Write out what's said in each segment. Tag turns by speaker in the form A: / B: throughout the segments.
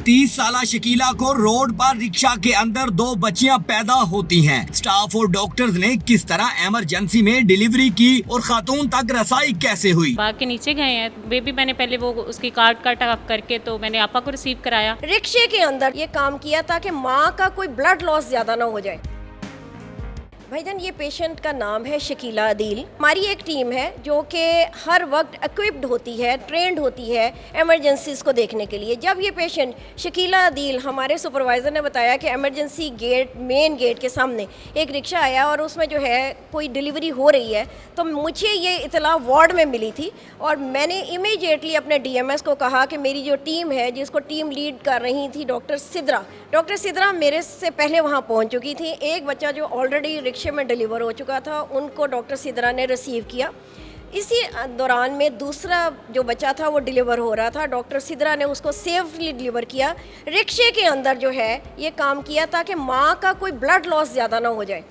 A: 30 साला शकीला को रोड पर रिक्शा के अंदर 2 बच्चियां पैदा होती हैं। स्टाफ और डॉक्टर्स ने किस तरह इमरजेंसी में डिलीवरी की और खातून तक रसाई कैसे हुई।
B: बाग के नीचे गए हैं बेबी, मैंने पहले वो उसकी कार्ड कट ऑफ करके तो मैंने आपा को रिसीव कराया।
C: रिक्शे के अंदर ये काम किया ताकि माँ का कोई ब्लड लॉस ज्यादा ना हो जाए। भाईजान, ये पेशेंट का नाम है शकीला अदील। हमारी एक टीम है जो कि हर वक्त इक्विप्ड होती है, ट्रेंड होती है इमरजेंसीज को देखने के लिए। जब ये पेशेंट शकीला अदील, हमारे सुपरवाइज़र ने बताया कि इमरजेंसी गेट, मेन गेट के सामने एक रिक्शा आया और उसमें जो है कोई डिलीवरी हो रही है, तो मुझे ये इतला वार्ड में मिली थी और मैंने इमीडिएटली अपने DMS को कहा कि मेरी जो टीम है, जिसको टीम लीड कर रही थी डॉक्टर सिद्रा मेरे से पहले वहाँ पहुँच चुकी थी। एक बच्चा जो ऑलरेडी रिक्शे में डिलीवर हो चुका था, उनको डॉक्टर सिद्रा ने रिसीव किया। इसी दौरान में दूसरा जो बच्चा था वो डिलीवर हो रहा था। डॉक्टर सिद्रा ने उसको सेफली डिलीवर किया। रिक्शे के अंदर जो है ये काम किया ताकि माँ का कोई ब्लड लॉस ज़्यादा ना हो जाए।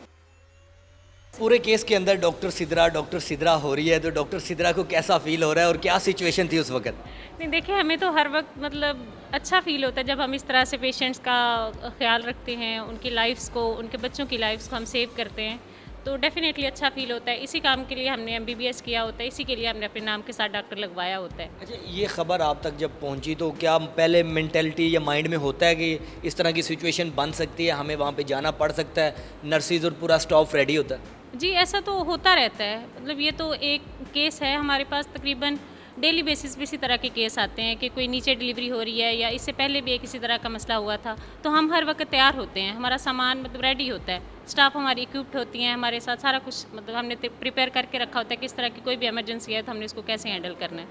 D: पूरे केस के अंदर डॉक्टर सिद्रा हो रही है, तो डॉक्टर सिद्रा को कैसा फील हो रहा है और क्या सिचुएशन थी उस वक्त?
B: नहीं, देखिए, हमें तो हर वक्त मतलब अच्छा फील होता है जब हम इस तरह से पेशेंट्स का ख्याल रखते हैं, उनकी लाइफ्स को, उनके बच्चों की लाइफ्स को हम सेव करते हैं, तो डेफिनेटली अच्छा फील होता है। इसी काम के लिए हमने MBBS किया होता है, इसी के लिए हमने अपने नाम के साथ डॉक्टर लगवाया होता है।
D: अच्छा, ये खबर आप तक जब पहुंची तो क्या पहले मेंटेलिटी या माइंड में होता है कि इस तरह की सिचुएशन बन सकती है, हमें वहाँ पे जाना पड़ सकता है, नर्सिस और पूरा स्टाफ रेडी होता है?
B: जी, ऐसा तो होता रहता है। मतलब ये तो एक केस है, हमारे पास तकरीबन डेली बेसिस पे इसी तरह के केस आते हैं कि कोई नीचे डिलीवरी हो रही है या इससे पहले भी एक इसी तरह का मसला हुआ था, तो हम हर वक्त तैयार होते हैं, हमारा सामान मतलब रेडी होता है, स्टाफ हमारी इक्विप्ड होती हैं, हमारे साथ सारा कुछ मतलब हमने प्रिपेयर करके रखा होता है कि इस तरह की कोई भी इमरजेंसी है तो हमने इसको कैसे हैंडल करना है।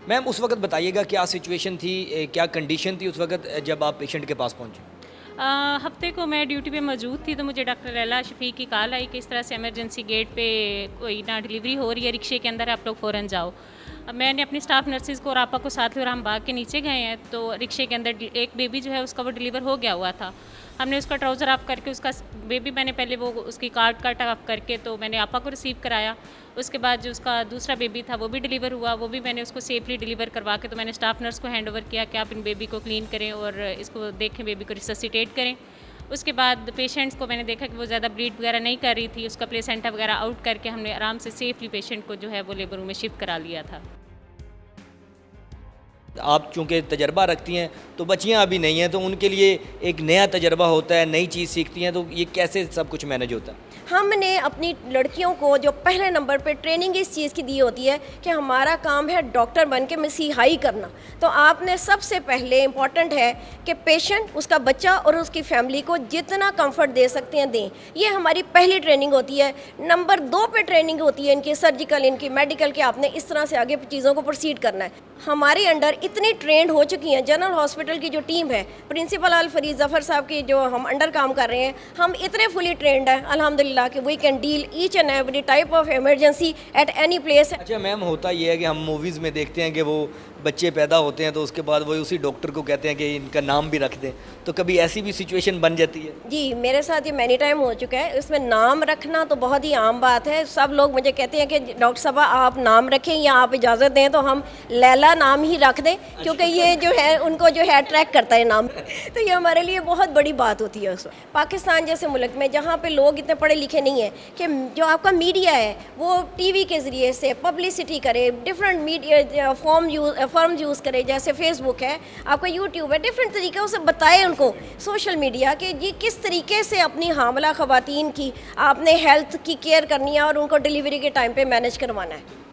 D: मैम, उस वक्त बताइएगा क्या सिचुएशन थी, क्या कंडीशन थी उस वक्त जब आप पेशेंट के पास पहुँचे?
B: हफ्ते को मैं ड्यूटी पे मौजूद थी, तो मुझे डॉक्टर लैला शफीक की कॉल आई कि इस तरह से इमरजेंसी गेट पे कोई ना डिलीवरी हो रही है, रिक्शे के अंदर, आप लोग फ़ौरन जाओ। अब मैंने अपनी स्टाफ नर्सिस को और आपा को साथ में, और हम बाग के नीचे गए हैं, तो रिक्शे के अंदर एक बेबी जो है उसका वो डिलीवर हो गया हुआ था। हमने उसका ट्राउज़र ऑफ करके, उसका बेबी मैंने पहले वो उसकी कार्ड कट ऑफ करके तो मैंने आपा को रिसीव कराया। उसके बाद जो उसका दूसरा बेबी था वो भी डिलीवर हुआ, वो भी मैंने उसको सेफली डिलीवर करवा के तो मैंने स्टाफ नर्स को हैंड ओवर किया कि आप इन बेबी को क्लीन करें और इसको देखें, बेबी को रिससिटेट करें। उसके बाद पेशेंट्स को मैंने देखा कि वो ज़्यादा ब्लीड वगैरह नहीं कर रही थी, उसका प्लेसेंटा वगैरह आउट करके हमने आराम से सेफली पेशेंट को जो है वो लेबर रूम में शिफ्ट करा लिया था।
D: आप चूँकि तजर्बा रखती हैं तो बच्चियाँ अभी नहीं हैं, तो उनके लिए एक नया तजर्बा होता है, नई चीज़ सीखती हैं, तो ये कैसे सब कुछ मैनेज होता है?
C: हमने अपनी लड़कियों को जो पहले नंबर पे ट्रेनिंग इस चीज़ की दी होती है कि हमारा काम है डॉक्टर बन के मसीहाई करना। तो आपने सबसे पहले इम्पॉर्टेंट है कि पेशेंट, उसका बच्चा और उसकी फैमिली को जितना कंफर्ट दे सकते हैं दें। ये हमारी पहली ट्रेनिंग होती है। नंबर 2 पे ट्रेनिंग होती है इनकी सर्जिकल, इनकी मेडिकल, कि आपने इस तरह से आगे चीज़ों को प्रोसीड करना है। हमारे अंडर इतनी ट्रेंड हो चुकी हैं, जनरल हॉस्पिटल की जो टीम है, प्रिंसिपल अल फरीद जफ़र साहब की जो हम अंडर काम कर रहे हैं, हम इतने फुली ट्रेंड हैं अल्हम्दुलिल्लाह कि we can deal each and every type of emergency at any place.
D: अच्छा मैम, होता ये है कि हम मूवीज़ में देखते हैं कि वो बच्चे पैदा होते हैं तो उसके बाद वो उसी डॉक्टर को कहते हैं कि इनका नाम भी रख दें, तो कभी ऐसी भी सिचुएशन बन जाती है? जी,
C: मेरे साथ ये मैनी टाइम हो चुका है। इसमें नाम रखना तो बहुत ही आम बात है। सब लोग मुझे कहते हैं कि डॉक्टर साहब आप नाम रखें या आप इजाज़त दें तो हम लैला नाम ही रख दें, क्योंकि ये जो है उनको जो है अट्रैक्ट करता है नाम। तो ये हमारे लिए बहुत बड़ी बात होती है उस वक्त। पाकिस्तान जैसे मुल्क में जहाँ पे लोग इतने पढ़े लिखे नहीं हैं, कि जो आपका मीडिया है वो टीवी के ज़रिए से पब्लिसिटी करे, डिफरेंट मीडिया फॉर्म यूज़ करे, जैसे फेसबुक है, आपका यूट्यूब है, डिफरेंट तरीक़ों से बताए उनको सोशल मीडिया कि ये किस तरीके से अपनी हामला ख़वातीन की आपने हेल्थ की केयर करनी है और उनको डिलीवरी के टाइम पे मैनेज करवाना है।